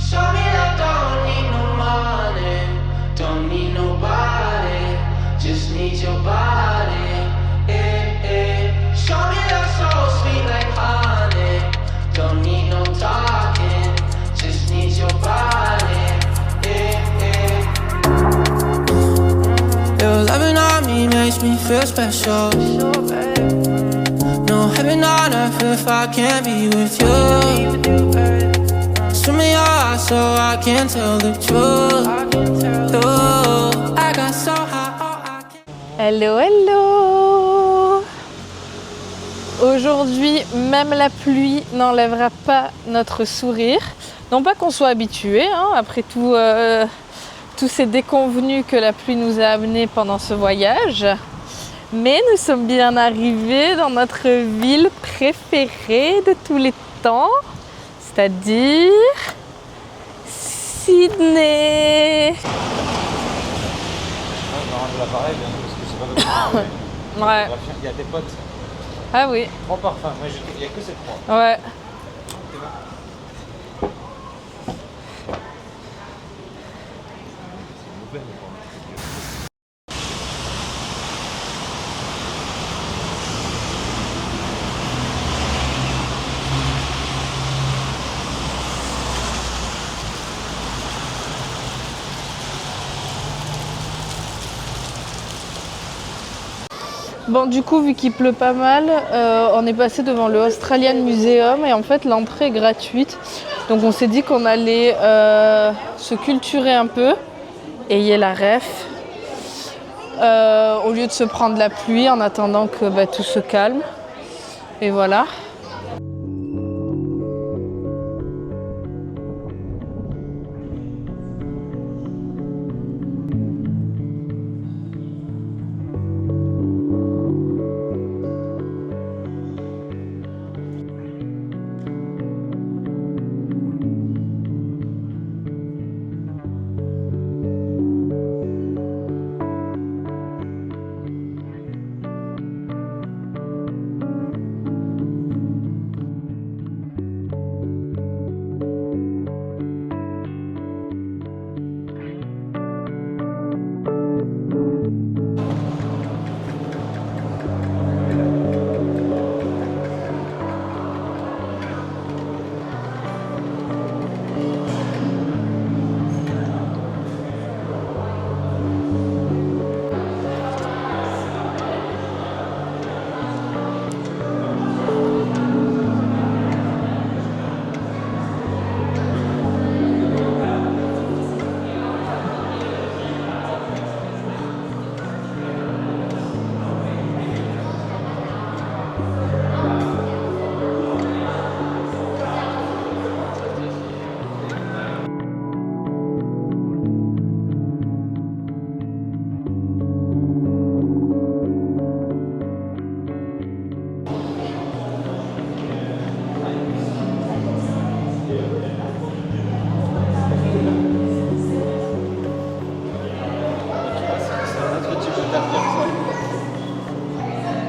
Show me that don't need no money, don't need nobody, just need your body. Show me that soul sweet like honey, don't need no talking, just need your body. Your loving on me makes me feel special. No heaven on earth if I can't be with you. Swim in your eyes so I can tell the truth. Ooh, I got so high, oh, I can't. Hello, hello! Aujourd'hui, même la pluie n'enlèvera pas notre sourire. Non pas qu'on soit habitué, hein, après tout, tous ces déconvenus que la pluie nous a amenés pendant ce voyage. Mais nous sommes bien arrivés dans notre ville préférée de tous les temps, c'est-à-dire Sydney. L'appareil, parce que c'est pas comme ça. Ouais. Il y a des potes. Ah oui. 3 parfums. Moi, il n'y a que ces 3. Ouais. Bon, du coup, vu qu'il pleut pas mal, on est passé devant le Australian Museum et en fait, l'entrée est gratuite. Donc, on s'est dit qu'on allait se culturer un peu et y ait la ref au lieu de se prendre la pluie en attendant que tout se calme. Et voilà.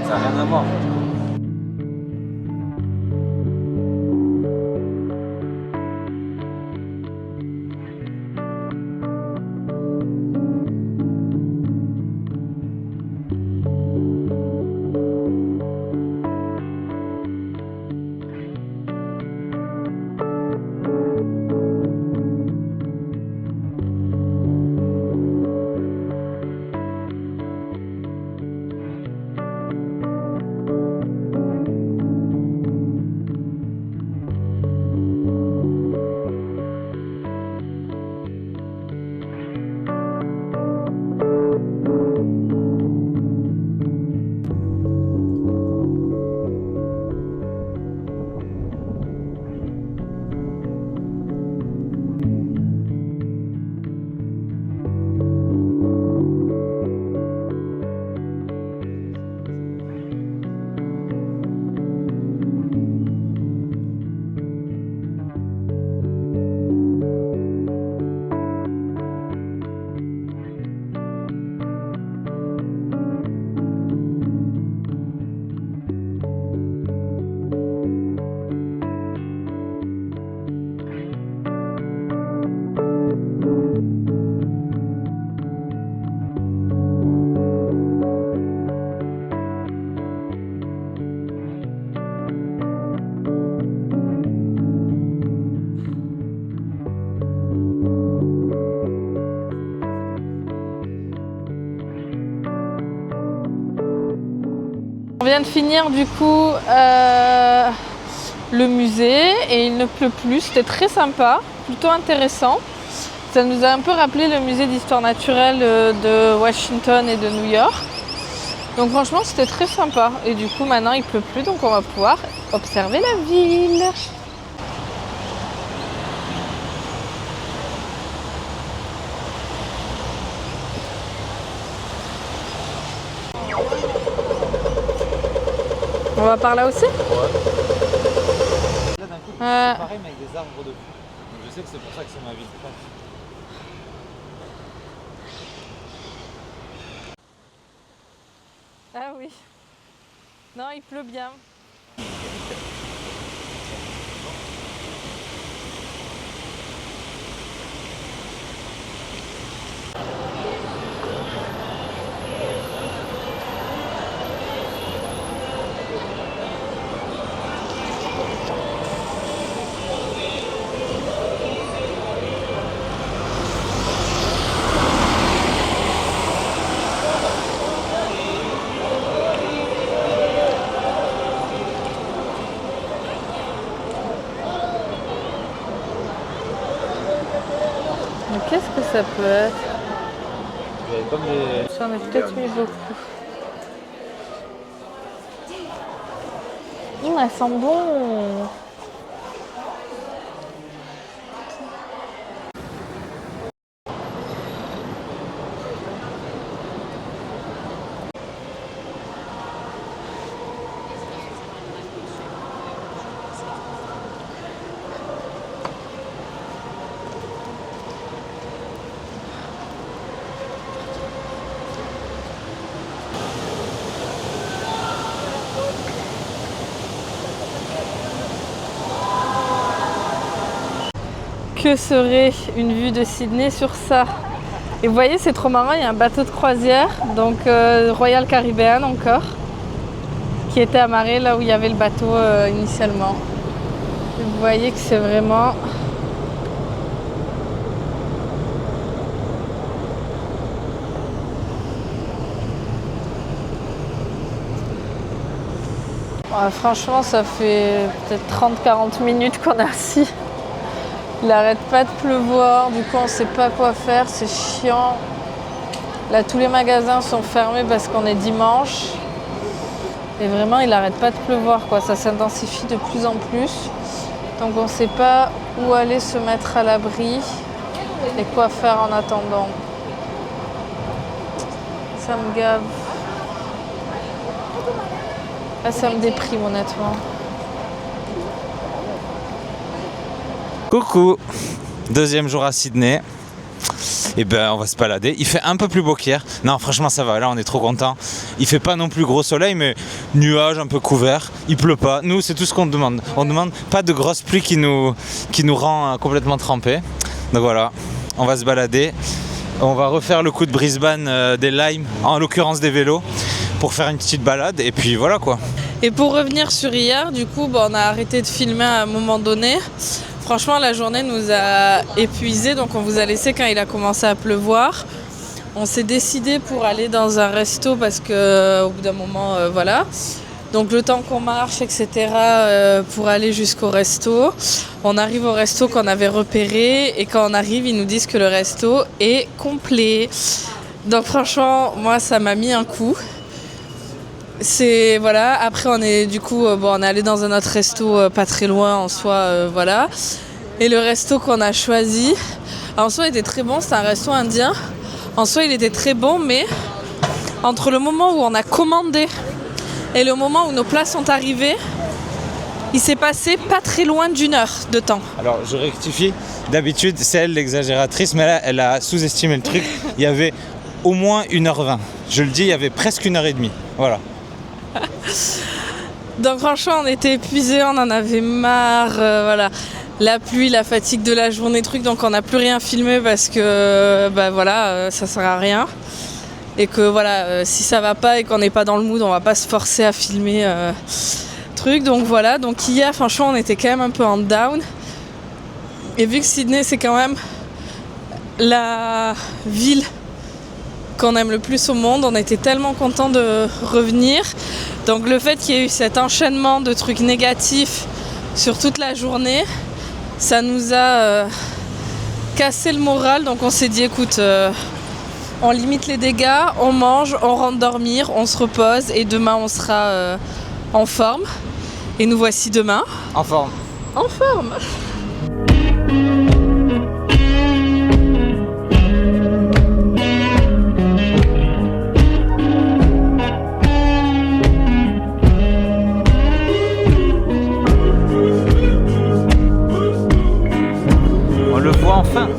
Ça n'a rien à voir. finir du coup le musée et il ne pleut plus. C'était très sympa, plutôt intéressant. Ça nous a un peu rappelé le musée d'histoire naturelle de Washington et de New York. Donc franchement c'était très sympa. Et du coup maintenant il pleut plus, donc on va pouvoir observer la ville. On va par là aussi? Là d'un coup, c'est pareil mais avec des arbres de fou. Donc je sais que c'est pour ça que c'est ma ville proche. Ah oui. Non, il pleut bien. Mais qu'est-ce que ça peut être? Il y a comme des... J'en ai peut-être mis beaucoup. Elles sentent bon. Que serait une vue de Sydney sur ça? Et vous voyez, c'est trop marrant, il y a un bateau de croisière, donc Royal Caribbean encore, qui était amarré là où il y avait le bateau initialement. Et vous voyez que c'est vraiment... Ouais, franchement, ça fait peut-être 30-40 minutes qu'on est assis. Il n'arrête pas de pleuvoir, du coup on ne sait pas quoi faire, c'est chiant. Là tous les magasins sont fermés parce qu'on est dimanche. Et vraiment il n'arrête pas de pleuvoir, quoi. Ça s'intensifie de plus en plus. Donc on ne sait pas où aller se mettre à l'abri et quoi faire en attendant. Ça me gave. Là ça me déprime honnêtement. Coucou, deuxième jour à Sydney. Et ben on va se balader. Il fait un peu plus beau qu'hier. Non franchement ça va, là on est trop content. Il fait pas non plus gros soleil mais nuages un peu couverts. Il pleut pas. Nous c'est tout ce qu'on demande. On demande pas de grosse pluie qui nous rend complètement trempés. Donc voilà, on va se balader. On va refaire le coup de Brisbane des limes, en l'occurrence des vélos, pour faire une petite balade et puis voilà quoi. Et pour revenir sur hier, du coup on a arrêté de filmer à un moment donné. Franchement, la journée nous a épuisés, donc on vous a laissé quand il a commencé à pleuvoir. On s'est décidé pour aller dans un resto parce que au bout d'un moment, voilà. Donc le temps qu'on marche, etc., pour aller jusqu'au resto. On arrive au resto qu'on avait repéré et quand on arrive, ils nous disent que le resto est complet. Donc franchement, moi, ça m'a mis un coup. C'est voilà. Après on est du coup on est allé dans un autre resto pas très loin en soi, voilà. Et le resto qu'on a choisi, en soi il était très bon, c'était un resto indien. En soi il était très bon, mais entre le moment où on a commandé et le moment où nos plats sont arrivés, il s'est passé pas très loin d'1 heure de temps. Alors je rectifie, d'habitude c'est elle l'exagératrice, mais là elle a sous-estimé le truc. Il y avait au moins 1h20. Je le dis, il y avait presque 1h30. Voilà. Donc franchement on était épuisés, on en avait marre, voilà. La pluie, la fatigue de la journée, truc, donc on n'a plus rien filmé parce que voilà, ça sert à rien. Et que voilà, si ça va pas et qu'on n'est pas dans le mood, on va pas se forcer à filmer truc. Donc voilà, donc hier franchement on était quand même un peu en down. Et vu que Sydney c'est quand même la ville qu'on aime le plus au monde. On était tellement contents de revenir. Donc le fait qu'il y ait eu cet enchaînement de trucs négatifs sur toute la journée, ça nous a cassé le moral. Donc on s'est dit écoute, on limite les dégâts, on mange, on rentre dormir, on se repose et demain on sera en forme. Et nous voici demain. En forme. En forme. On le voit enfin.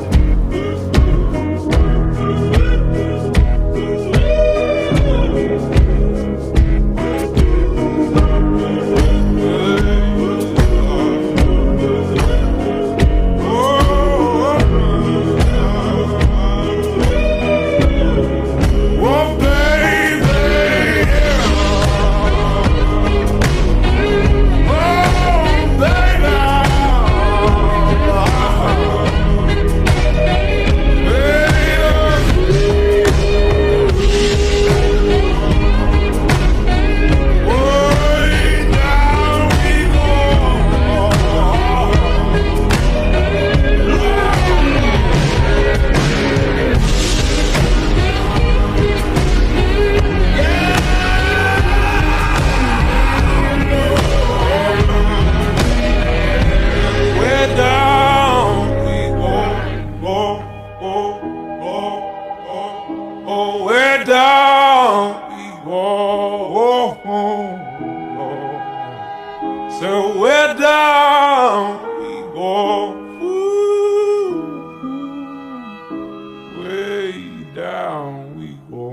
So we're down, we go way down we go.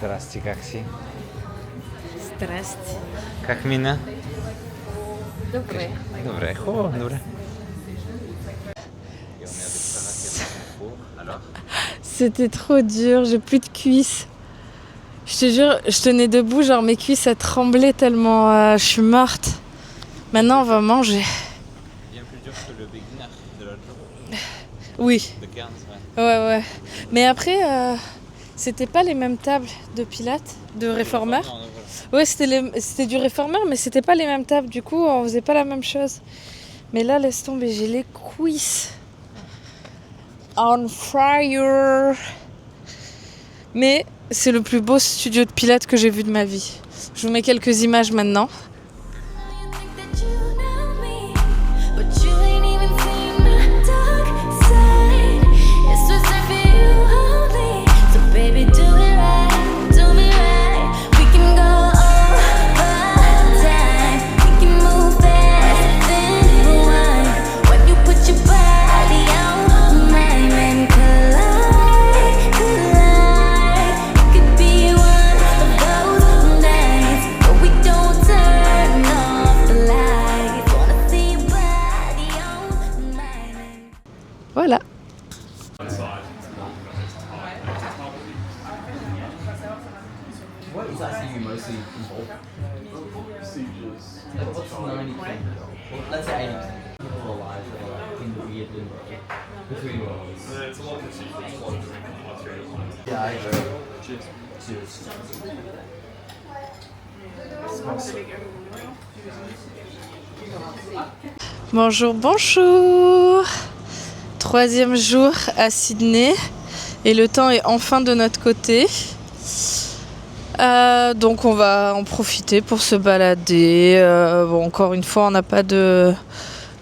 Здрасте, как си? Здрасте. Как мина? Добре. Добре, хубаво, добре. C'était trop dur, j'ai plus de cuisses. Je te jure, je tenais debout, genre mes cuisses elles tremblaient tellement je suis morte. Maintenant on va manger. Bien plus dur que le beginner de l'autre jour. Oui, De 15, ouais. Mais après, c'était pas les mêmes tables de pilates, de réformeur. Ouais, c'était du réformeur, mais c'était pas les mêmes tables. Du coup, on faisait pas la même chose. Mais là, laisse tomber, j'ai les cuisses on fire. Mais c'est le plus beau studio de pilates que j'ai vu de ma vie. Je vous mets quelques images maintenant. Voilà. What is actually mostly involved? Like what's 90%? Well, let's say 80% people alive that are in the weird limbo between worlds. It's a lot of procedures, a lot of different materials. Yeah, I agree. Cheers. Cheers. Bonjour, bonjour. Troisième jour à Sydney et le temps est enfin de notre côté. Donc on va en profiter pour se balader. Bon, encore une fois, on n'a pas de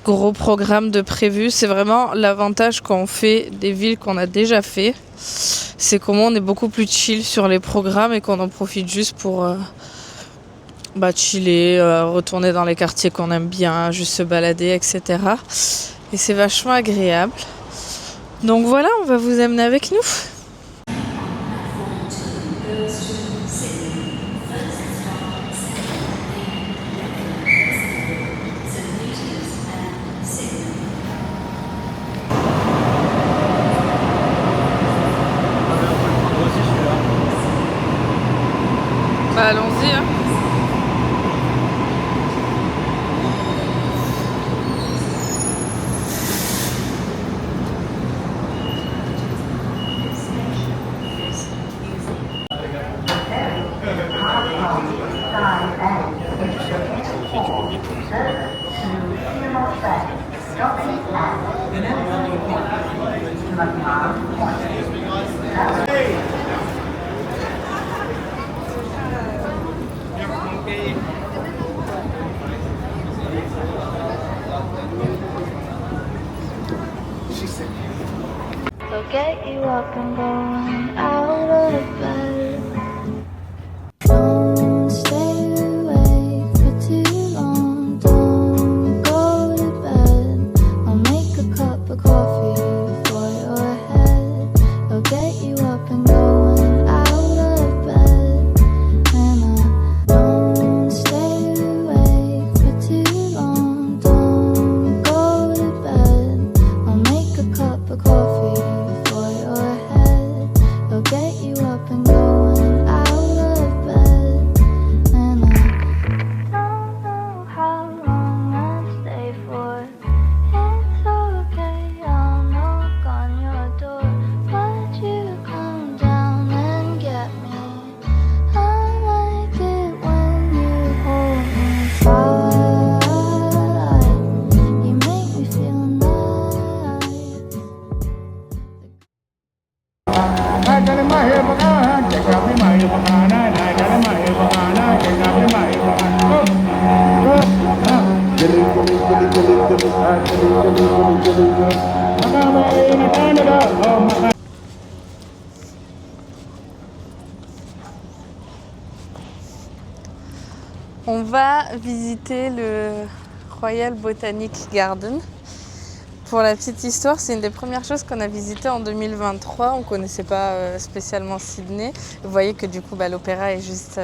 gros programme de prévu. C'est vraiment l'avantage quand on fait des villes qu'on a déjà fait. C'est comment on est beaucoup plus chill sur les programmes et qu'on en profite juste pour chiller, retourner dans les quartiers qu'on aime bien, juste se balader, etc. Et c'est vachement agréable. Donc voilà, on va vous amener avec nous. Allons-y. Hein. So get you up and going out of bed. Don't stay awake for too long. Don't go to bed. I'll make a cup of coffee for your head. I'll get you up and going out of bed. And I don't stay awake for too long. Don't go to bed. I'll make a cup of coffee. Get you up and going out of bed. And I don't know how long I'll stay for. It's okay, I'll knock on your door. Would you come down and get me? I like it when you hold me tight. You make me feel nice. On va visiter le Royal Botanic Garden. Pour la petite histoire, c'est une des premières choses qu'on a visitées en 2023. On ne connaissait pas spécialement Sydney. Vous voyez que du coup, l'opéra est juste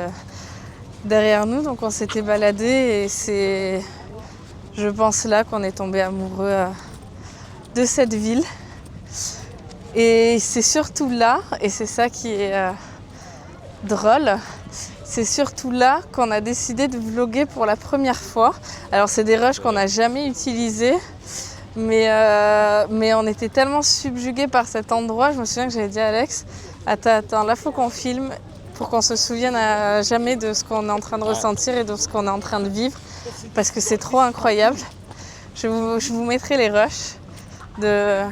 derrière nous. Donc on s'était baladé et c'est, je pense, là qu'on est tombé amoureux de cette ville. Et c'est surtout là, et c'est ça qui est drôle, c'est surtout là qu'on a décidé de vlogger pour la première fois. Alors c'est des rushs qu'on n'a jamais utilisés. Mais on était tellement subjugués par cet endroit, je me souviens que j'avais dit à Alex, attends, là faut qu'on filme pour qu'on se souvienne à jamais de ce qu'on est en train de ressentir et de ce qu'on est en train de vivre, parce que c'est trop incroyable. Je vous mettrai les rushs de...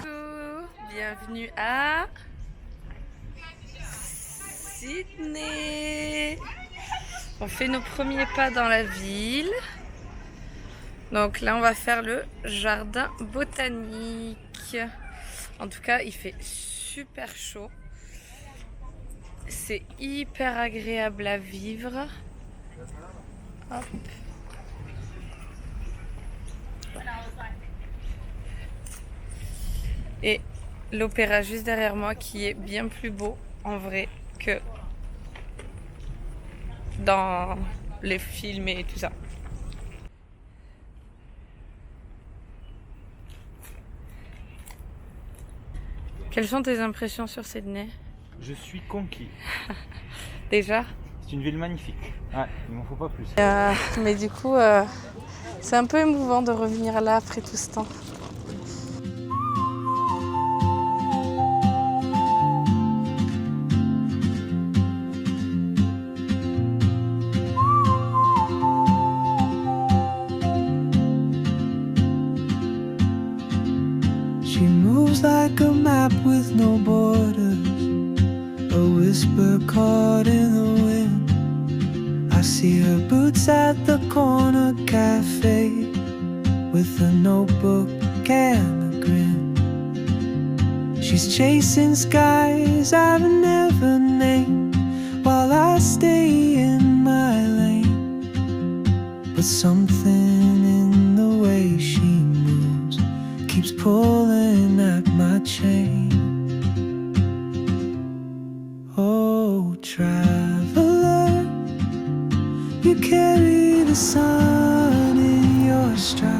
Bienvenue à Sydney. On fait nos premiers pas dans la ville. Donc là, on va faire le jardin botanique. En tout cas, il fait super chaud. C'est hyper agréable à vivre. Hop. Et l'opéra juste derrière moi qui est bien plus beau en vrai que dans les films et tout ça. Quelles sont tes impressions sur Sydney? Je suis conquis. Déjà? C'est une ville magnifique. Ouais, il m'en faut pas plus. Mais du coup, c'est un peu émouvant de revenir là après tout ce temps. She moves like a map with no borders, a whisper caught in the wind. I see her boots at the corner cafe with a notebook and a grin. She's chasing skies I've never named while I stay in my lane. but something in the way she moves keeps pulling at my chain. Oh, traveler, you carry the sun in your stride,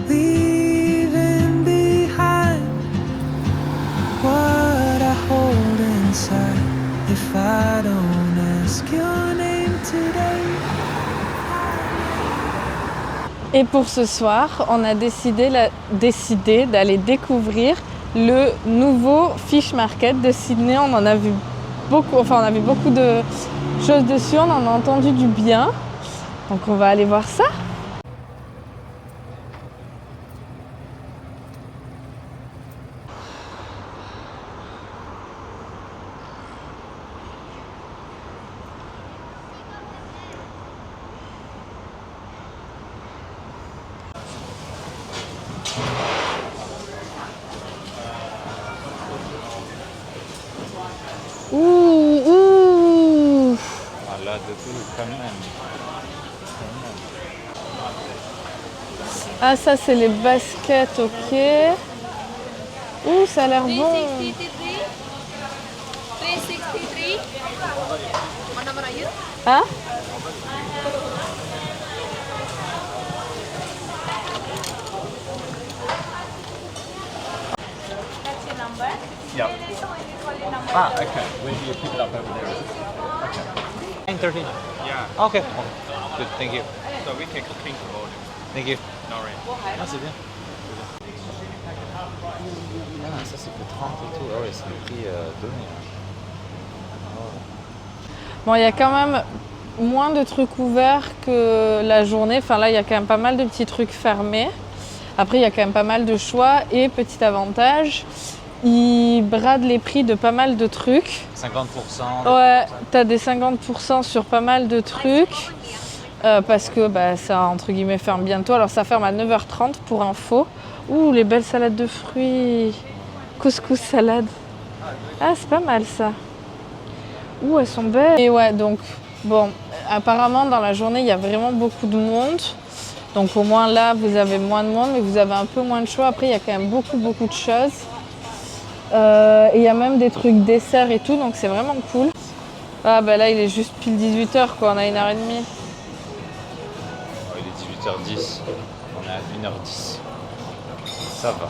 leaving behind what I hold inside. If I don't ask your name today. Et pour ce soir, on a décidé d'aller découvrir le nouveau Fish Market de Sydney. On en a vu beaucoup, enfin on a vu beaucoup de choses dessus, on en a entendu du bien. Donc on va aller voir ça. Ouh. Voilà, de tout quand même. Ah ça c'est les baskets, ok. Ouh, ça a l'air bon. 363. What number are you? Hein? That's your number. Yep. Call your number. Ah, okay. When do you pick it up over there? Okay. 9:30. Yeah. Ok. Good, thank you. So we can clean the volume. Thank you. No rain. Ah, c'est bien. Ah, ça c'est que 30 et tout. Ah ouais, c'est le prix donné. Bon, il y a quand même moins de trucs ouverts que la journée. Enfin là, il y a quand même pas mal de petits trucs fermés. Après, il y a quand même pas mal de choix. Et petit avantage, ils bradent les prix de pas mal de trucs. 50%. Ouais, t'as des 50% sur pas mal de trucs. Parce que ça, entre guillemets, ferme bientôt. Alors ça ferme à 9h30 pour info. Ouh, les belles salades de fruits. Couscous salade. Ah, c'est pas mal ça. Ouh, elles sont belles. Et ouais, donc, bon, apparemment, dans la journée, il y a vraiment beaucoup de monde. Donc au moins là, vous avez moins de monde, mais vous avez un peu moins de choix. Après, il y a quand même beaucoup de choses. Et il y a même des trucs desserts et tout, donc c'est vraiment cool. Ah bah là, il est juste pile 18h, quoi. On a 1h30. Il est 18h10. On est à 1h10. Ça va.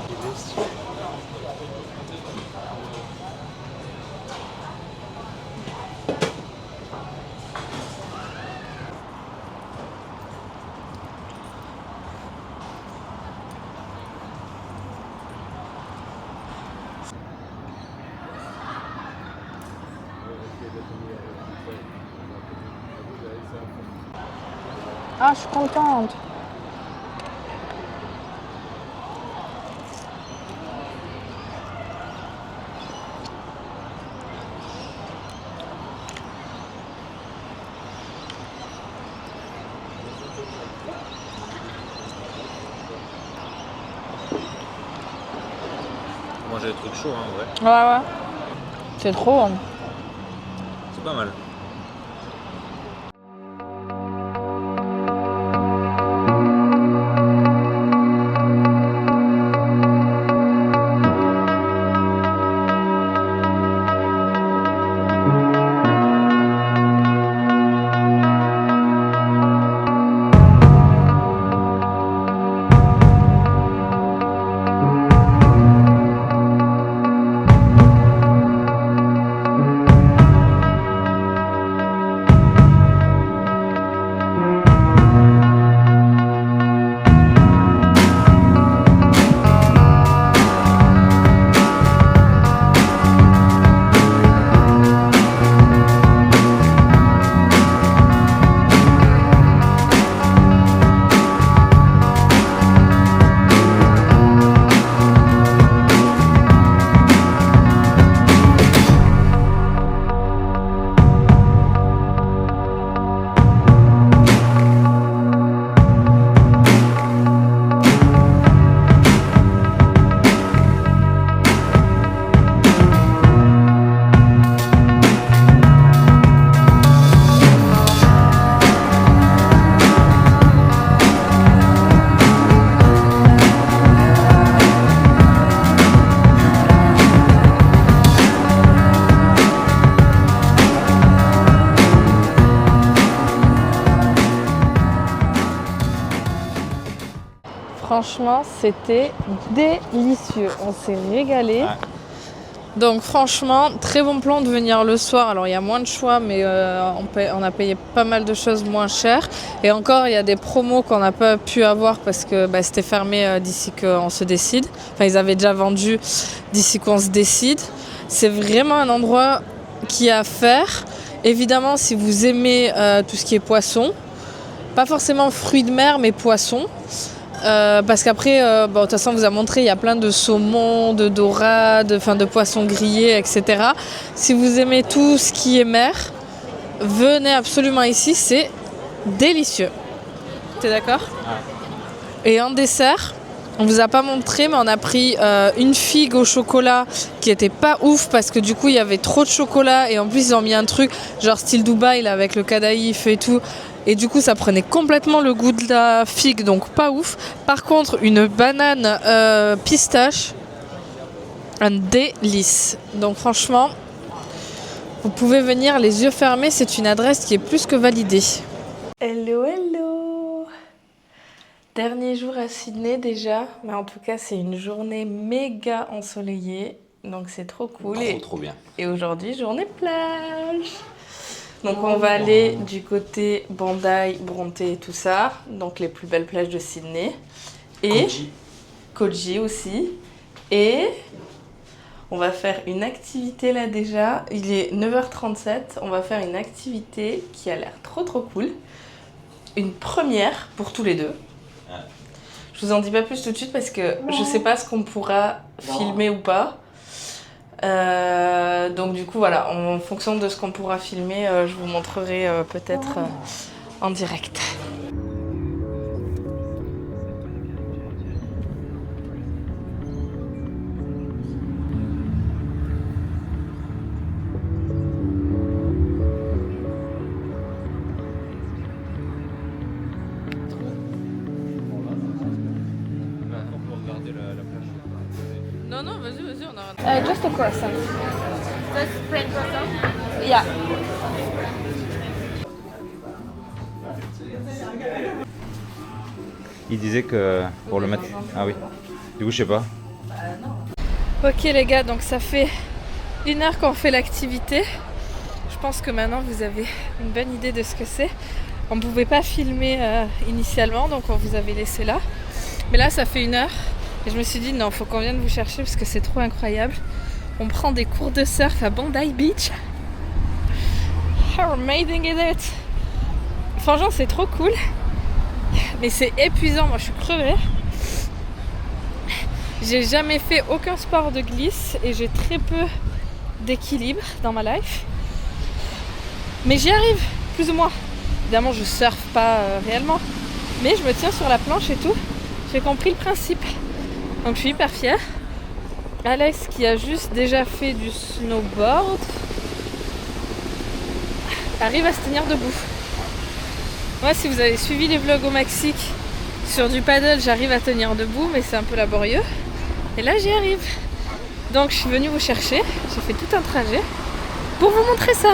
Ah, je suis contente. Manger des trucs chauds, hein, ouais. Ouais. C'est trop. Hein. C'est pas mal. Franchement, c'était délicieux. On s'est régalé. Ouais. Donc franchement, très bon plan de venir le soir. Alors il y a moins de choix, mais on a payé pas mal de choses moins chères. Et encore, il y a des promos qu'on n'a pas pu avoir parce que c'était fermé d'ici qu'on se décide. Enfin, ils avaient déjà vendu d'ici qu'on se décide. C'est vraiment un endroit qui est à faire. Évidemment, si vous aimez tout ce qui est poisson, pas forcément fruits de mer, mais poissons. Parce qu'après, de toute façon, on vous a montré, il y a plein de saumons, de dorades, de poissons grillés, etc. Si vous aimez tout ce qui est mer, venez absolument ici, c'est délicieux. T'es d'accord ? Ouais. Et en dessert, on vous a pas montré, mais on a pris une figue au chocolat qui était pas ouf parce que du coup, il y avait trop de chocolat et en plus, ils ont mis un truc genre style Dubaï là, avec le cadaïf et tout. Et du coup, ça prenait complètement le goût de la figue, donc pas ouf. Par contre, une banane pistache, un délice. Donc franchement, vous pouvez venir les yeux fermés, c'est une adresse qui est plus que validée. Hello, hello! Dernier jour à Sydney déjà, mais en tout cas, c'est une journée méga ensoleillée, donc c'est trop cool. Trop bien. Et aujourd'hui, journée plage! Donc on va aller du côté Bondi, Bronte, tout ça, donc les plus belles plages de Sydney. Et Coogee aussi. Et on va faire une activité là déjà. Il est 9h37, on va faire une activité qui a l'air trop cool. Une première pour tous les deux. Je vous en dis pas plus tout de suite parce que je sais pas ce qu'on pourra filmer ou pas. Donc du coup voilà, en fonction de ce qu'on pourra filmer, je vous montrerai peut-être en direct. Non, vas-y, on a... just a croissant. Just plain croissant. Yeah. Il disait que pour le mettre... Ah oui. Du coup, je sais pas. Ok les gars, donc ça fait 1 heure qu'on fait l'activité. Je pense que maintenant vous avez une bonne idée de ce que c'est. On ne pouvait pas filmer initialement, donc on vous avait laissé là. Mais là, ça fait 1 heure. Et je me suis dit, non, faut qu'on vienne vous chercher parce que c'est trop incroyable. On prend des cours de surf à Bondi Beach. How amazing is it? Franchement, c'est trop cool. Mais c'est épuisant, moi je suis crevée. J'ai jamais fait aucun sport de glisse et j'ai très peu d'équilibre dans ma life. Mais j'y arrive, plus ou moins. Évidemment, je surfe pas réellement. Mais je me tiens sur la planche et tout. J'ai compris le principe. Donc je suis hyper fière. Alex qui a juste déjà fait du snowboard arrive à se tenir debout. Moi, si vous avez suivi les vlogs au Mexique sur du paddle, j'arrive à tenir debout, mais c'est un peu laborieux. Et là, j'y arrive. Donc je suis venue vous chercher. J'ai fait tout un trajet pour vous montrer ça.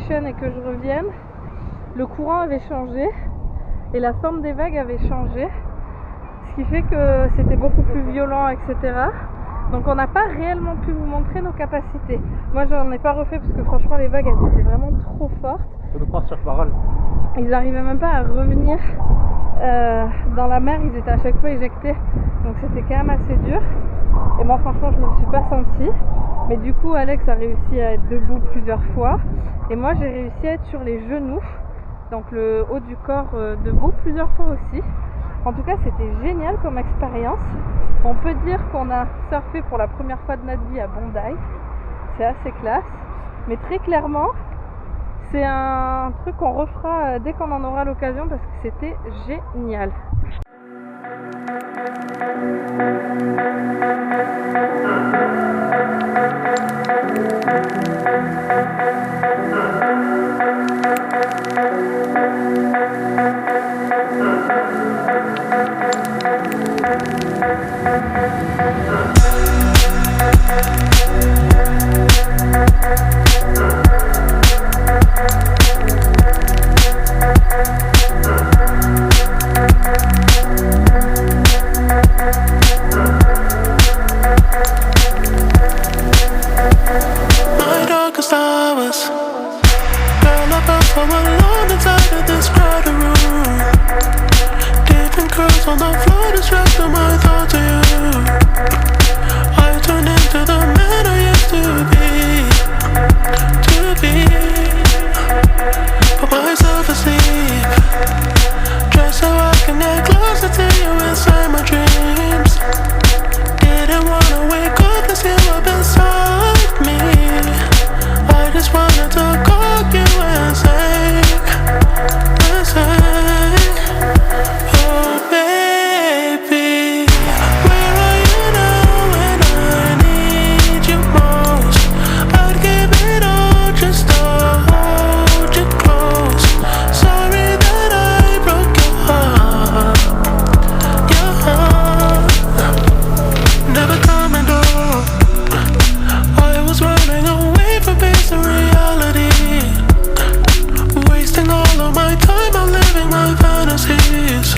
Station et que je revienne, le courant avait changé et la forme des vagues avait changé, ce qui fait que c'était beaucoup plus violent, etc. Donc on n'a pas réellement pu vous montrer nos capacités. Moi j'en ai pas refait parce que franchement les vagues elles étaient vraiment trop fortes. Faut nous croire sur parole. Ils n'arrivaient même pas à revenir dans la mer, ils étaient à chaque fois éjectés. Donc c'était quand même assez dur. Et moi franchement je me le suis pas sentie. Mais du coup Alex a réussi à être debout plusieurs fois. Et moi j'ai réussi à être sur les genoux, donc le haut du corps debout plusieurs fois aussi. En tout cas c'était génial comme expérience. On peut dire qu'on a surfé pour la première fois de notre vie à Bondi. C'est assez classe. Mais très clairement, c'est un truc qu'on refera dès qu'on en aura l'occasion parce que c'était génial. My darkest hours, girl, I felt so alone inside of this crowded room. Different curls on the floor distracted my thoughts of you. I turned into the man I used to be. Put myself asleep, just so I can get closer to you inside my dreams. Didn't wanna wake up and see up inside me. I just wanted to call you and say, oh baby, where are you now when I need you most? I'd give it all just to hold you close. Sorry that I broke your heart, your heart. Never coming down. I was running away from peace and reality, wasting all of my time on living my fantasies,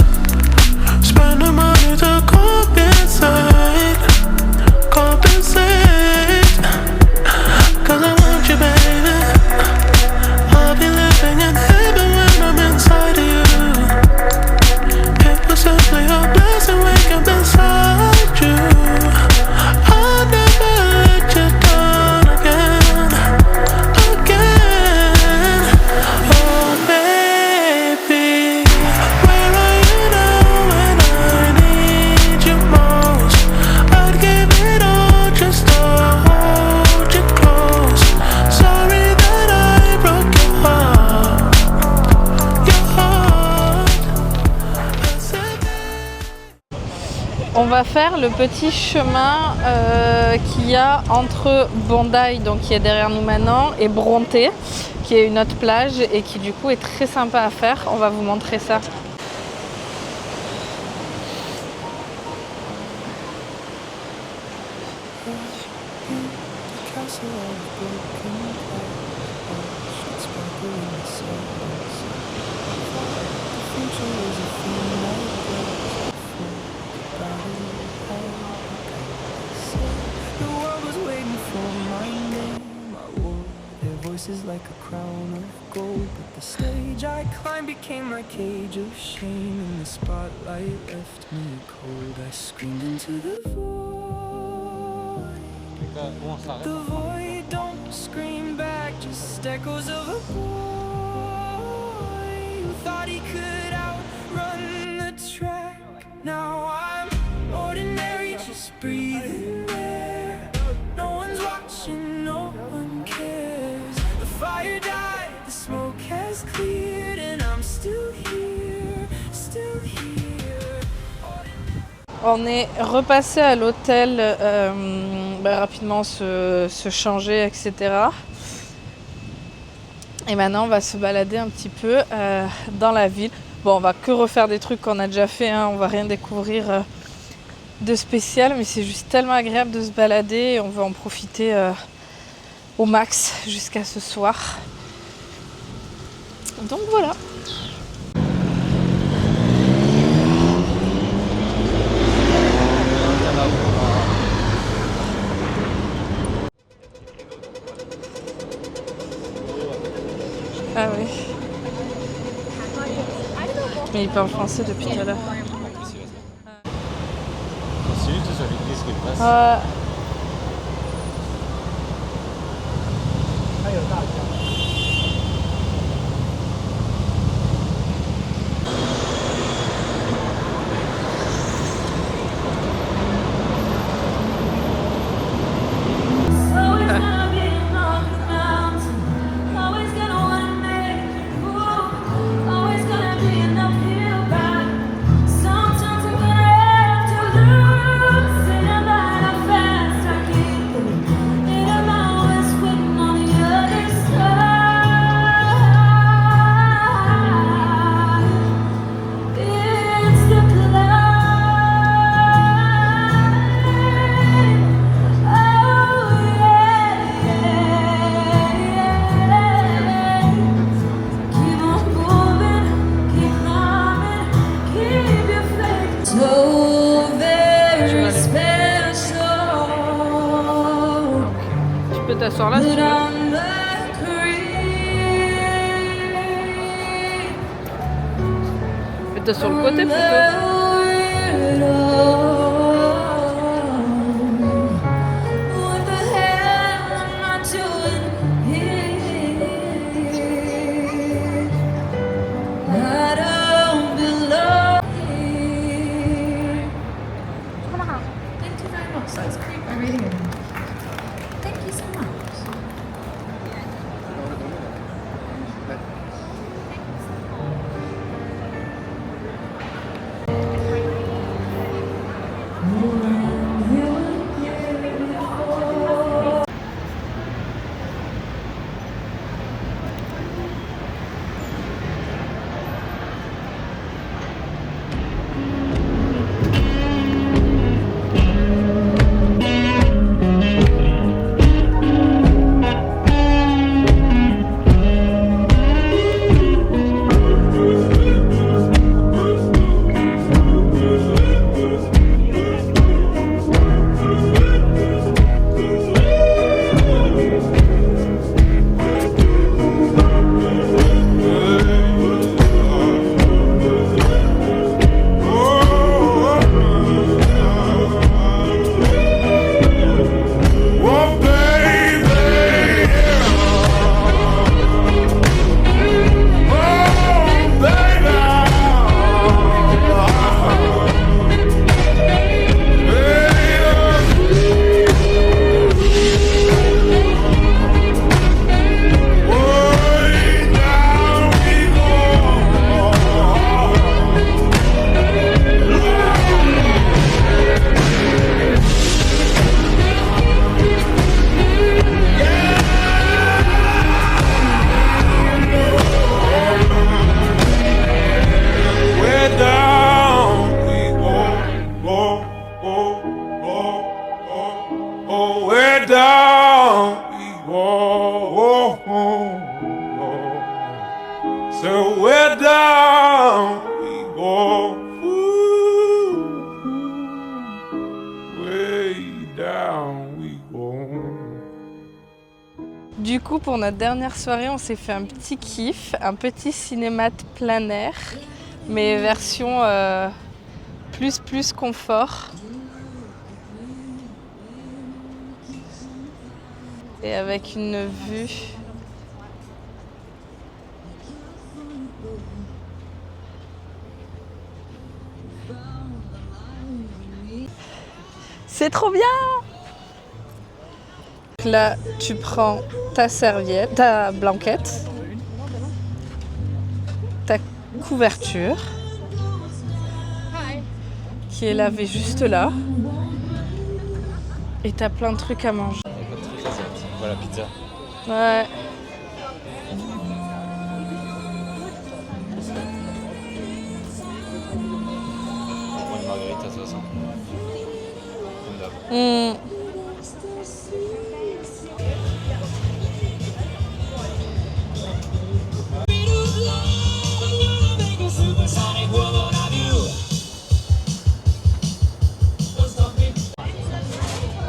spending money to compensate, cause I want you, baby. I'll be living in heaven when I'm inside of you. It was simply a blessing waking up inside you. I'll never let you down again. Oh baby, where are you now when I need you most? I'd give it all just to hold you close. Sorry that I broke your heart, your heart. I said On va faire le petit chemin qu'il y a entre Bondi, donc qui est derrière nous maintenant, et Bronte, qui est une autre plage et qui du coup est très sympa à faire. On va vous montrer ça. Voices like a crown of gold, but the stage I climbed became my cage of shame, and the spotlight left me cold. I screamed into the void. The void don't scream back, just echoes of a boy who thought he could outrun the track. Now I'm ordinary, just breathing air. No one's watching, no one cares. The fire died, the smoke has cleared, and I'm still here, still here. On est repassé à l'hôtel rapidement se changer, etc. Et maintenant on va se balader un petit peu dans la ville. Bon, on va que refaire des trucs qu'on a déjà fait, hein. On va rien découvrir de spécial, mais c'est juste tellement agréable de se balader et on veut en profiter au max jusqu'à ce soir. Donc voilà. Ah oui. Mais il parle français depuis tout à l'heure. C'est juste sur l'église qui passe. Tu peux t'asseoir là si tu veux. Mets-toi sur le côté plutôt. So we're down we go, way down we go. Du coup, pour notre dernière soirée, on s'est fait un petit kiff, un petit cinémat plein air, mais version plus confort. Et avec une vue. C'est trop bien! Là, tu prends ta serviette, ta blanquette, ta couverture, qui est lavée juste là, et t'as plein de trucs à manger. Voilà, pizza. Ouais. Une margarita, de toute façon. Comme d'hab.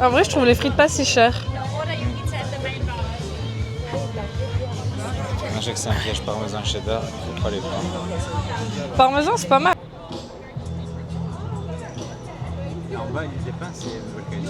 En vrai, je trouve les frites pas si chères. Je sais que c'est un piège parmesan cheddar, faut pas les prendre. Parmesan, c'est pas mal. En bas, il y a des pains, c'est volcanique.